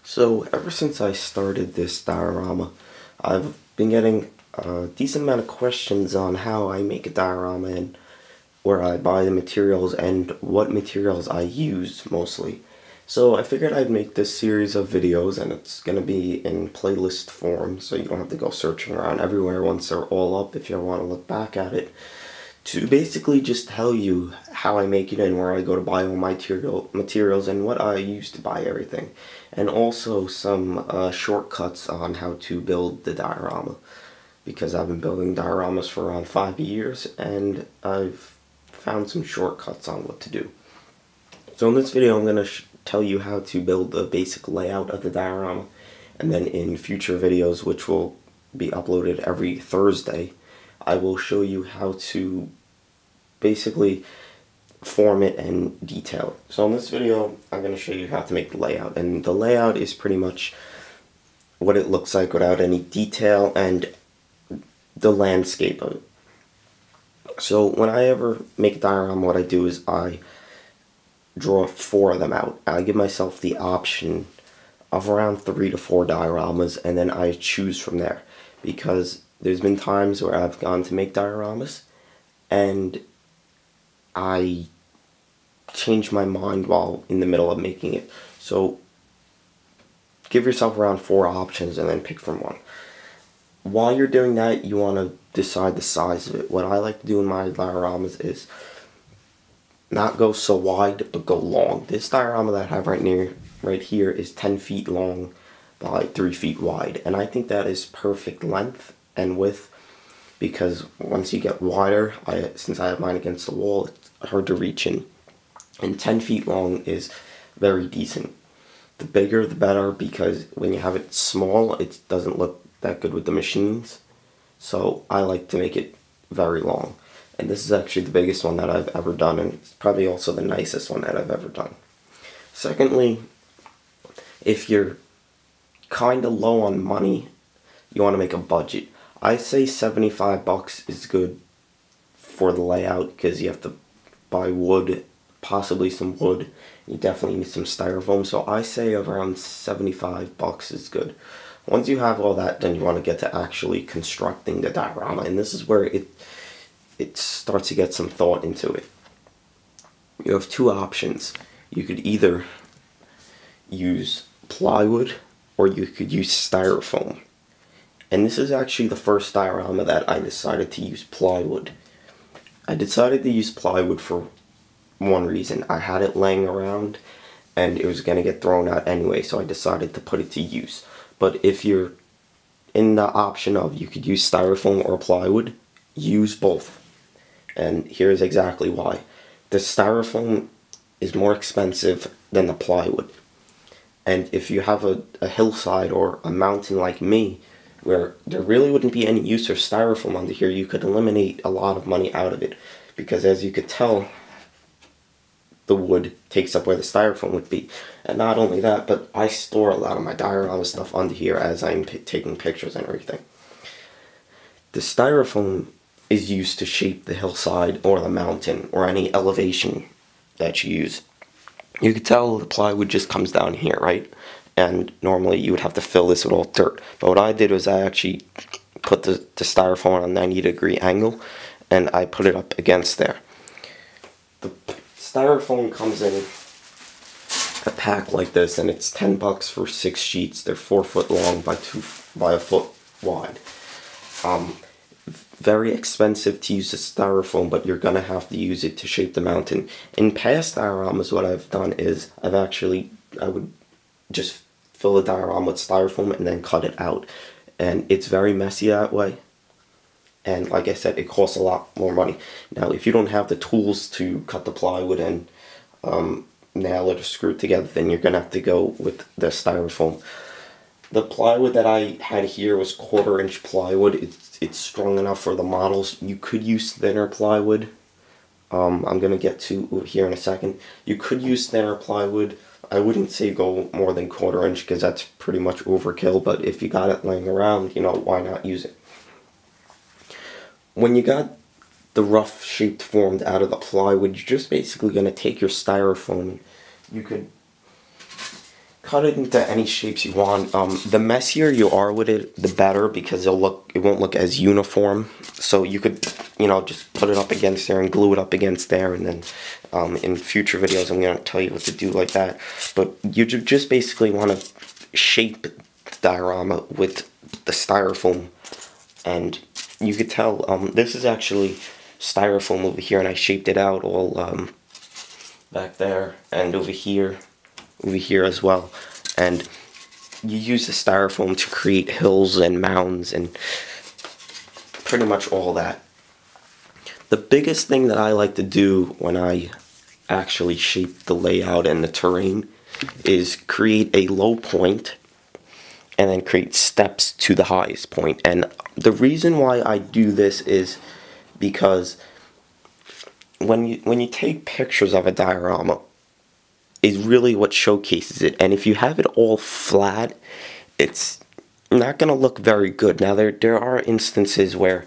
So ever since I started this diorama, I've been getting a decent amount of questions on how I make a diorama and where I buy the materials and what materials I use mostly. So I figured I'd make this series of videos, and it's going to be in playlist form, so you don't have to go searching around everywhere once they're all up if you ever want to look back at it. To basically just tell you how I make it and where I go to buy all my materials and what I use to buy everything. And also some shortcuts on how to build the diorama. Because I've been building dioramas for around 5 years and I've found some shortcuts on what to do. So in this video I'm going to tell you how to build the basic layout of the diorama. And then in future videos, which will be uploaded every Thursday, I will show you how to basically form it and detail it. So in this video, I'm going to show you how to make the layout. And the layout is pretty much what it looks like without any detail and the landscape of it. So when I ever make a diorama, what I do is I draw 4 of them out. I give myself the option of around 3 to 4 dioramas, and then I choose from there. Because there's been times where I've gone to make dioramas and I change my mind while in the middle of making it. So give yourself around 4 options and then pick from one. While you're doing that, you want to decide the size of it. What I like to do in my dioramas is not go so wide, but go long. This diorama that I have right here is 10 feet long by 3 feet wide, and I think that is perfect length and width, because once you get wider, since I have mine against the wall, it's hard to reach in, and 10 feet long is very decent. The bigger the better, because when you have it small, it doesn't look that good with the machines, so I like to make it very long. And this is actually the biggest one that I've ever done, and it's probably also the nicest one that I've ever done. Secondly, if you're kind of low on money, you want to make a budget. I say $75 is good for the layout, because you have to buy wood, possibly some wood. You definitely need some styrofoam, so I say around $75 is good. Once you have all that, then you want to get to actually constructing the diorama, and this is where it starts to get some thought into it. You have 2 options. You could either use plywood or you could use styrofoam. And this is actually the first diorama that I decided to use plywood. I decided to use plywood for one reason. I had it laying around and it was going to get thrown out anyway, so I decided to put it to use. But if you're in the option of you could use styrofoam or plywood, use both. And here's exactly why. The styrofoam is more expensive than the plywood. And if you have a hillside or a mountain like me, where there really wouldn't be any use for styrofoam under here, you could eliminate a lot of money out of it. Because as you could tell, the wood takes up where the styrofoam would be. And not only that, but I store a lot of my diorama stuff under here as I'm taking pictures and everything. The styrofoam is used to shape the hillside or the mountain or any elevation that you use. You could tell the plywood just comes down here, right? And normally you would have to fill this with all dirt. But what I did was I actually put the styrofoam on a 90-degree angle, and I put it up against there. The styrofoam comes in a pack like this, and it's $10 for 6 sheets. They're 4 foot long by a foot wide. Very expensive to use the styrofoam, but you're gonna have to use it to shape the mountain. In past dioramas, what I've done is I would just fill the diorama with styrofoam and then cut it out, and it's very messy that way. And like I said, it costs a lot more money. Now, if you don't have the tools to cut the plywood and nail it or screw it together, then you're gonna have to go with the styrofoam. The plywood that I had here was 1/4 inch plywood. It's strong enough for the models. You could use thinner plywood. I'm going to get to here in a second. You could use thinner plywood. I wouldn't say go more than 1/4 inch, because that's pretty much overkill, but if you got it laying around, you know, why not use it? When you got the rough shaped formed out of the plywood, you're just basically going to take your styrofoam. You could cut it into any shapes you want. The messier you are with it, the better, because it won't look as uniform. So you could, just put it up against there and glue it up against there, and then in future videos I'm going to tell you what to do like that. But you just basically want to shape the diorama with the styrofoam, and you could tell this is actually styrofoam over here, and I shaped it out all back there and over here as well. And you use the styrofoam to create hills and mounds and pretty much all that. The biggest thing that I like to do when I actually shape the layout and the terrain is create a low point and then create steps to the highest point. And the reason why I do this is because when you take pictures of a diorama, is really what showcases it. And if you have it all flat, it's not going to look very good. Now there are instances where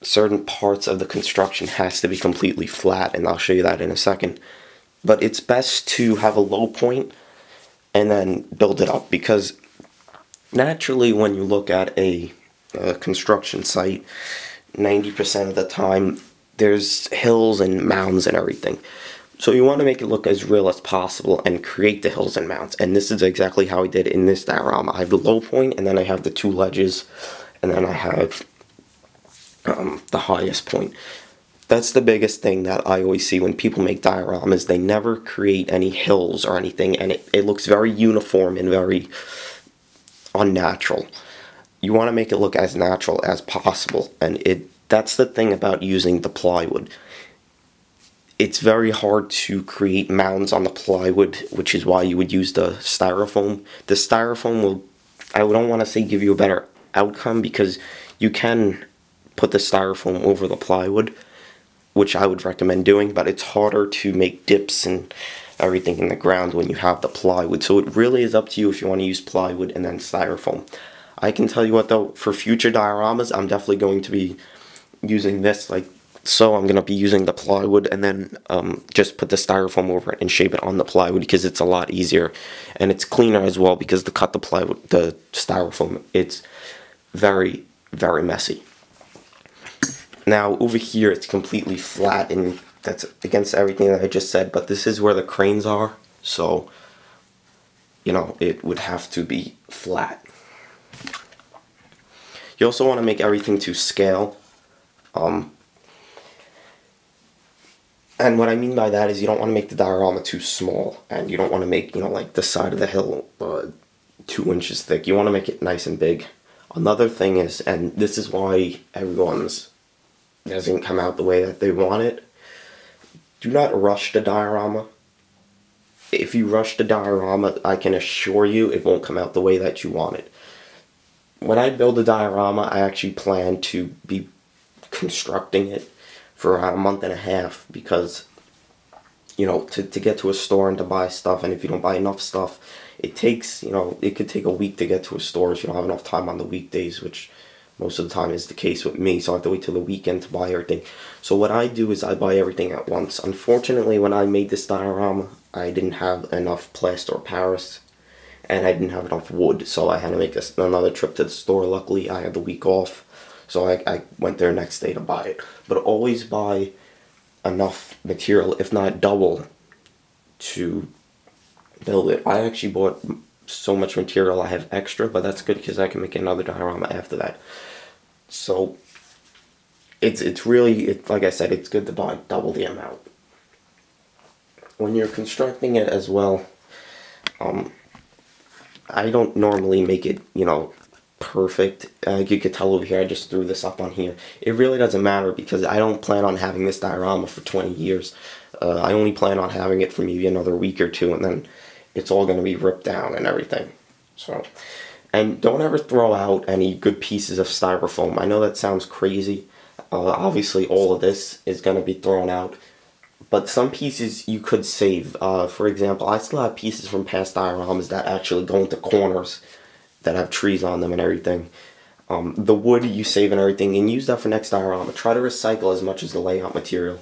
certain parts of the construction has to be completely flat, and I'll show you that in a second. But it's best to have a low point and then build it up, because naturally when you look at a construction site, 90% of the time there's hills and mounds and everything. So you want to make it look as real as possible and create the hills and mounds. And this is exactly how I did in this diorama. I have the low point, and then I have the two ledges, and then I have the highest point. That's the biggest thing that I always see when people make dioramas. They never create any hills or anything, and it looks very uniform and very unnatural. You want to make it look as natural as possible, and that's the thing about using the plywood. It's very hard to create mounds on the plywood, which is why you would use the styrofoam. The styrofoam will, I don't want to say give you a better outcome, because you can put the styrofoam over the plywood, which I would recommend doing, but it's harder to make dips and everything in the ground when you have the plywood. So it really is up to you if you want to use plywood and then styrofoam. I can tell you what though, for future dioramas, I'm definitely going to be using this, so I'm going to be using the plywood and then just put the styrofoam over it and shape it on the plywood, because it's a lot easier and it's cleaner as well, because to cut the styrofoam, it's very, very messy. Now over here it's completely flat, and that's against everything that I just said, but this is where the cranes are, so it would have to be flat. You also want to make everything to scale. And what I mean by that is you don't want to make the diorama too small, and you don't want to make, like the side of the hill 2 inches thick. You want to make it nice and big. Another thing is, and this is why everyone's doesn't come out the way that they want it, do not rush the diorama. If you rush the diorama, I can assure you it won't come out the way that you want it. When I build a diorama, I actually plan to be constructing it for around a month and a half, because to get to a store and to buy stuff, and if you don't buy enough stuff, it takes, it could take a week to get to a store if you don't have enough time on the weekdays, which most of the time is the case with me, so I have to wait till the weekend to buy everything. So what I do is I buy everything at once. Unfortunately, when I made this diorama, I didn't have enough plaster of Paris, and I didn't have enough wood, so I had to make another trip to the store. Luckily, I had the week off, so I went there next day to buy it. But always buy enough material, if not double, to build it. I actually bought so much material I have extra, but that's good because I can make another diorama after that. So it's really, like I said, it's good to buy double the amount. When you're constructing it as well, I don't normally make it, perfect. You could tell over here, I just threw this up on here. It really doesn't matter, because I don't plan on having this diorama for 20 years. I only plan on having it for maybe another week or two, and then it's all going to be ripped down and everything. So, and don't ever throw out any good pieces of styrofoam. I know that sounds crazy. Obviously all of this is going to be thrown out, but some pieces you could save. For example, I still have pieces from past dioramas that actually go into corners that have trees on them and everything. The wood you save and everything, and use that for next diorama. Try to recycle as much as the layout material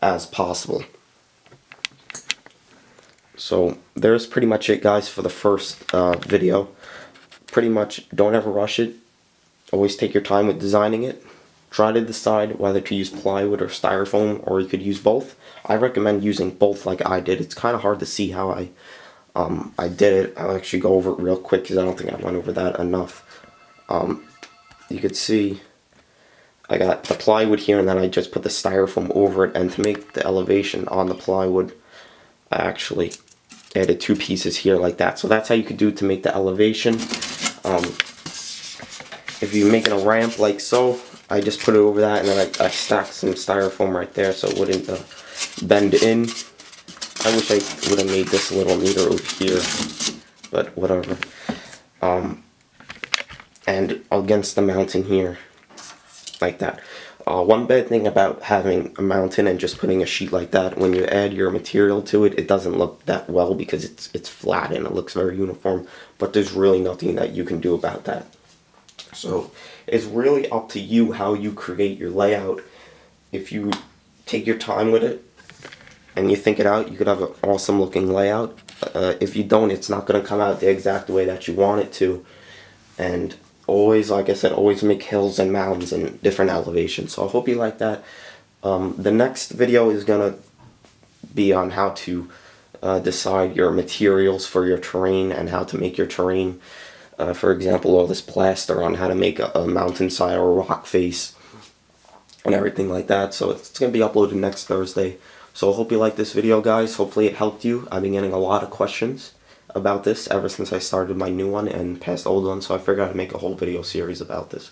as possible. So there's pretty much it, guys, for the first video. Pretty much don't ever rush it. Always take your time with designing it. Try to decide whether to use plywood or styrofoam, or you could use both. I recommend using both like I did. It's kind of hard to see how I did it. I'll actually go over it real quick because I don't think I went over that enough. You could see I got the plywood here, and then I just put the styrofoam over it, and to make the elevation on the plywood, I actually added 2 pieces here like that. So that's how you could do it to make the elevation. If you're making a ramp like so, I just put it over that, and then I stacked some styrofoam right there so it wouldn't bend in. I wish I would have made this a little neater over here, but whatever. And against the mountain here, like that. One bad thing about having a mountain and just putting a sheet like that, when you add your material to it, it doesn't look that well because it's flat and it looks very uniform, but there's really nothing that you can do about that. So it's really up to you how you create your layout. If you take your time with it and you think it out, you could have an awesome looking layout. If you don't, it's not going to come out the exact way that you want it to. And always, like I said, always make hills and mountains and different elevations. So I hope you like that. The next video is going to be on how to decide your materials for your terrain and how to make your terrain. For example, all this plaster on how to make a mountainside or a rock face and everything like that. So it's going to be uploaded next Thursday. So I hope you like this video, guys. Hopefully it helped you. I've been getting a lot of questions about this ever since I started my new one and past old one, so I figured I'd make a whole video series about this.